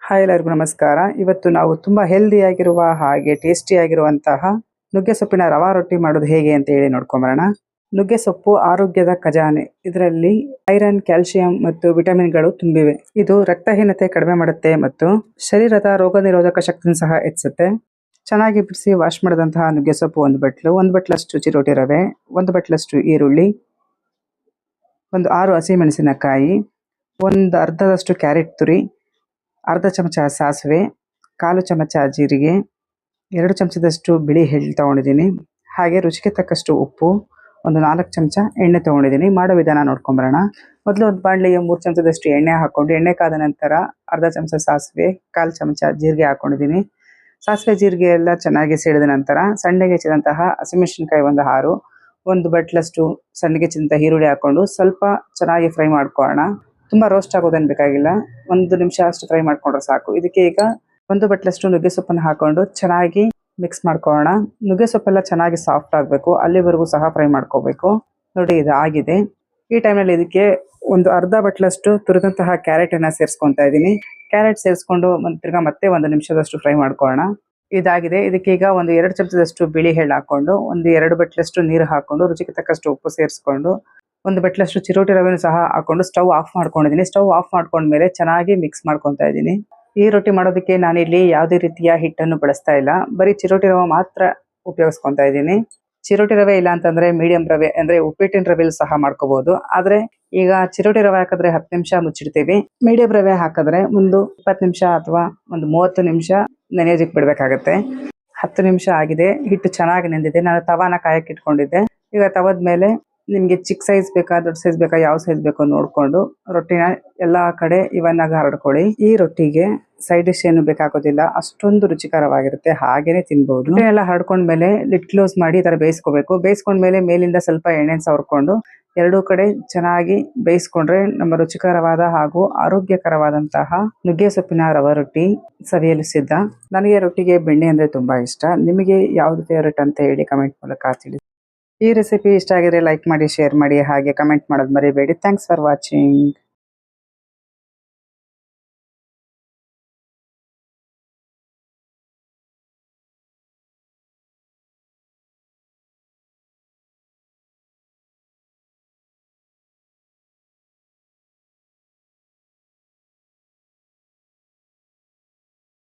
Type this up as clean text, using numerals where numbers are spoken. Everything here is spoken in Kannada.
ಹಾಯ್ ಎಲ್ಲರಿಗೂ ನಮಸ್ಕಾರ. ಇವತ್ತು ನಾವು ತುಂಬಾ ಹೆಲ್ದಿಯಾಗಿರುವ ಹಾಗೆ ಟೇಸ್ಟಿಯಾಗಿರುವಂತಹ ನುಗ್ಗೆ ಸೊಪ್ಪಿನ ರವಾ ರೊಟ್ಟಿ ಮಾಡೋದು ಹೇಗೆ ಅಂತ ಹೇಳಿ ನೋಡ್ಕೊಂಬರೋಣ. ನುಗ್ಗೆ ಸೊಪ್ಪು ಆರೋಗ್ಯದ ಖಜಾನೆ. ಇದರಲ್ಲಿ ಐರನ್, ಕ್ಯಾಲ್ಸಿಯಂ ಮತ್ತು ವಿಟಮಿನ್ಗಳು ತುಂಬಿವೆ. ಇದು ರಕ್ತಹೀನತೆ ಕಡಿಮೆ ಮಾಡುತ್ತೆ ಮತ್ತು ಶರೀರದ ರೋಗ ನಿರೋಧಕ ಶಕ್ತಿಯನ್ನು ಸಹ ಹೆಚ್ಚಿಸುತ್ತೆ. ಚೆನ್ನಾಗಿ ಬಿಡಿಸಿ ವಾಶ್ ಮಾಡಿದಂತಹ ನುಗ್ಗೆ ಸೊಪ್ಪು ಒಂದು ಬಟ್ಲಷ್ಟು ಚಿರೋಟಿ ರವೆ, 1 ಬಟ್ಲಷ್ಟು ಈರುಳ್ಳಿ, 6 ಹಸಿಮೆಣಸಿನಕಾಯಿ, ಅರ್ಧದಷ್ಟು ಕ್ಯಾರೆಟ್ ತುರಿ, ಅರ್ಧ ಚಮಚ ಸಾಸಿವೆ, 1/4 ಚಮಚ ಜೀರಿಗೆ, 2 ಚಮಚದಷ್ಟು ಬಿಳಿ ಎಳ್ಳು ತೊಗೊಂಡಿದ್ದೀನಿ. ಹಾಗೆ ರುಚಿಗೆ ತಕ್ಕಷ್ಟು ಉಪ್ಪು, 4 ಚಮಚ ಎಣ್ಣೆ ತೊಗೊಂಡಿದ್ದೀನಿ. ಮಾಡೋ ವಿಧಾನ ನೋಡ್ಕೊಂಬರೋಣ. ಮೊದಲು ಒಂದು ಬಾಣಲೆಗೆ 3 ಚಮಚದಷ್ಟು ಎಣ್ಣೆ ಹಾಕ್ಕೊಂಡು, ಎಣ್ಣೆ ಕಾದ ನಂತರ ಅರ್ಧ ಚಮಚ ಸಾಸಿವೆ, 1/4 ಚಮಚ ಜೀರಿಗೆ ಹಾಕ್ಕೊಂಡಿದ್ದೀನಿ. ಸಾಸಿವೆ ಜೀರಿಗೆ ಎಲ್ಲ ಚೆನ್ನಾಗಿ ಸಿಡಿದ ನಂತರ ಸಣ್ಣಗೆ ಹೆಚ್ಚಿದಂತಹ ಹಸಿಮೆಣಸಿನಕಾಯಿ 6, 1 ಬಟ್ಲಷ್ಟು ಸಣ್ಣಗೆ ಹೆಚ್ಚಿದಂತಹ ಈರುಳ್ಳಿ ಹಾಕ್ಕೊಂಡು ಸ್ವಲ್ಪ ಚೆನ್ನಾಗಿ ಫ್ರೈ ಮಾಡ್ಕೊಳ್ಳೋಣ. ತುಂಬ ರೋಸ್ಟ್ ಆಗೋದೇನು ಬೇಕಾಗಿಲ್ಲ, 1 ನಿಮಿಷ ಅಷ್ಟು ಫ್ರೈ ಮಾಡ್ಕೊಂಡ್ರೆ ಸಾಕು. ಇದಕ್ಕೆ ಈಗ 1 ಬಟ್ಲಷ್ಟು ನುಗ್ಗೆ ಸೊಪ್ಪನ್ನು ಹಾಕೊಂಡು ಚೆನ್ನಾಗಿ ಮಿಕ್ಸ್ ಮಾಡ್ಕೊಳ್ಳೋಣ. ನುಗ್ಗೆ ಸೊಪ್ಪೆಲ್ಲ ಚೆನ್ನಾಗಿ ಸಾಫ್ಟ್ ಆಗಬೇಕು, ಅಲ್ಲಿವರೆಗೂ ಸಹ ಫ್ರೈ ಮಾಡ್ಕೋಬೇಕು. ನೋಡಿ, ಇದು ಆಗಿದೆ. ಈ ಟೈಮಲ್ಲಿ ಇದಕ್ಕೆ ಅರ್ಧ ಬಟ್ಲಷ್ಟು ತುರಿದಂತಹ ಕ್ಯಾರೆಟನ್ನು ಸೇರಿಸ್ಕೊತಾ ಇದ್ದೀನಿ. ಕ್ಯಾರೆಟ್ ಸೇರಿಸ್ಕೊಂಡು ತಿರ್ಗಾ ಮತ್ತೆ 1 ನಿಮಿಷದಷ್ಟು ಫ್ರೈ ಮಾಡ್ಕೊಳ್ಳೋಣ. ಇದಾಗಿದೆ. ಇದಕ್ಕೆ ಈಗ 2 ಚಮಚದಷ್ಟು ಬಿಳಿ ಎಳ್ಳು ಹಾಕೊಂಡು 2 ಬಟ್ಲಷ್ಟು ನೀರು ಹಾಕೊಂಡು ರುಚಿಗೆ ತಕ್ಕಷ್ಟು ಉಪ್ಪು ಸೇರಿಸ್ಕೊಂಡು 1 ಬಟ್ಲಷ್ಟು ಚಿರೋಟಿ ರವೆನೂ ಸಹ ಹಾಕೊಂಡು ಸ್ಟವ್ ಆಫ್ ಮಾಡ್ಕೊಂಡಿದ್ದೀನಿ. ಸ್ಟವ್ ಆಫ್ ಮಾಡ್ಕೊಂಡ್ಮೇಲೆ ಚೆನ್ನಾಗಿ ಮಿಕ್ಸ್ ಮಾಡ್ಕೊತಾ ಇದ್ದೀನಿ. ಈ ರೊಟ್ಟಿ ಮಾಡೋದಕ್ಕೆ ನಾನಿಲ್ಲಿ ಯಾವುದೇ ರೀತಿಯ ಹಿಟ್ಟನ್ನು ಬಳಸ್ತಾ ಇಲ್ಲ, ಬರೀ ಚಿರೋಟಿ ರವೆ ಮಾತ್ರ ಉಪಯೋಗಿಸ್ಕೊತಾ ಇದ್ದೀನಿ. ಚಿರೋಟಿ ರವೆ ಇಲ್ಲ ಅಂತಂದ್ರೆ ಮೀಡಿಯಂ ರವೆ ಅಂದ್ರೆ ಉಪ್ಪಿಟ್ಟಿನ ರವೆಲಿ ಸಹ ಮಾಡ್ಕೋಬಹುದು. ಆದ್ರೆ ಈಗ ಚಿರೋಟಿ ರವೆ ಹಾಕಿದ್ರೆ 10 ನಿಮಿಷ ಮುಚ್ಚಿಡ್ತೀವಿ. ಮೀಡಿಯಂ ರವೆ ಹಾಕಿದ್ರೆ 20 ನಿಮಿಷ ಅಥವಾ 30 ನಿಮಿಷ ನೆನೆಯೋದಕ್ಕೆ ಬಿಡ್ಬೇಕಾಗತ್ತೆ. 10 ನಿಮಿಷ ಆಗಿದೆ. ಹಿಟ್ಟು ಚೆನ್ನಾಗಿ ನೆಂದಿದೆ. ನಾನು ತವಾನ ಕಾಯಕ್ಕೆ ಇಟ್ಕೊಂಡಿದ್ದೆ. ಈಗ ತವದ ಮೇಲೆ ನಿಮಗೆ ಚಿಕ್ಕ ಸೈಜ್ ಬೇಕಾ, ದೊಡ್ಡ ಸೈಜ್ ಬೇಕಾ, ಯಾವ ಸೈಜ್ ಬೇಕೋ ನೋಡ್ಕೊಂಡು ರೊಟ್ಟಿನ ಎಲ್ಲಾ ಕಡೆ ಇವನ್ ಆಗಿ ಹರಡ್ಕೊಳ್ಳಿ. ಈ ರೊಟ್ಟಿಗೆ ಸೈಡ್ ಡಿಶ್ ಏನು ಬೇಕಾಗೋದಿಲ್ಲ, ಅಷ್ಟೊಂದು ರುಚಿಕರವಾಗಿರುತ್ತೆ. ಹಾಗೇನೆ ತಿನ್ಬಹುದು. ಎಲ್ಲ ಹರಡ್ಕೊಂಡ್ಮೇಲೆ ಲಿಡ್ ಕ್ಲೋಸ್ ಮಾಡಿ ಈ ತರ ಬೇಯಿಸ್ಕೋಬೇಕು. ಬೇಯಿಸ್ಕೊಂಡ್ಮೇಲೆ ಮೇಲಿಂದ ಸ್ವಲ್ಪ ಎಣ್ಣೆ ಸವರ್ಕೊಂಡು 2 ಕಡೆ ಚೆನ್ನಾಗಿ ಬೇಯಿಸ್ಕೊಂಡ್ರೆ ನಮ್ಮ ರುಚಿಕರವಾದ ಹಾಗೂ ಆರೋಗ್ಯಕರವಾದಂತಹ ನುಗ್ಗೆ ಸೊಪ್ಪಿನ ರವಾ ರೊಟ್ಟಿ ಸವಿಯಲು ಸಿದ್ಧ. ನನಗೆ ರೊಟ್ಟಿಗೆ ಬೆಣ್ಣೆ ಅಂದ್ರೆ ತುಂಬಾ ಇಷ್ಟ. ನಿಮಗೆ ಯಾವ್ದು ಫೇವರೇಟ್ ಅಂತ ಹೇಳಿ ಕಮೆಂಟ್ ಮೂಲಕ ತಿಳಿಸಿ. ಈ ರೆಸಿಪಿ ಇಷ್ಟ ಆಗಿದ್ರೆ ಲೈಕ್ ಮಾಡಿ, ಶೇರ್ ಮಾಡಿ, ಹಾಗೆ ಕಮೆಂಟ್ ಮಾಡೋದು ಮರಿಬೇಡಿ. Thanks for watching.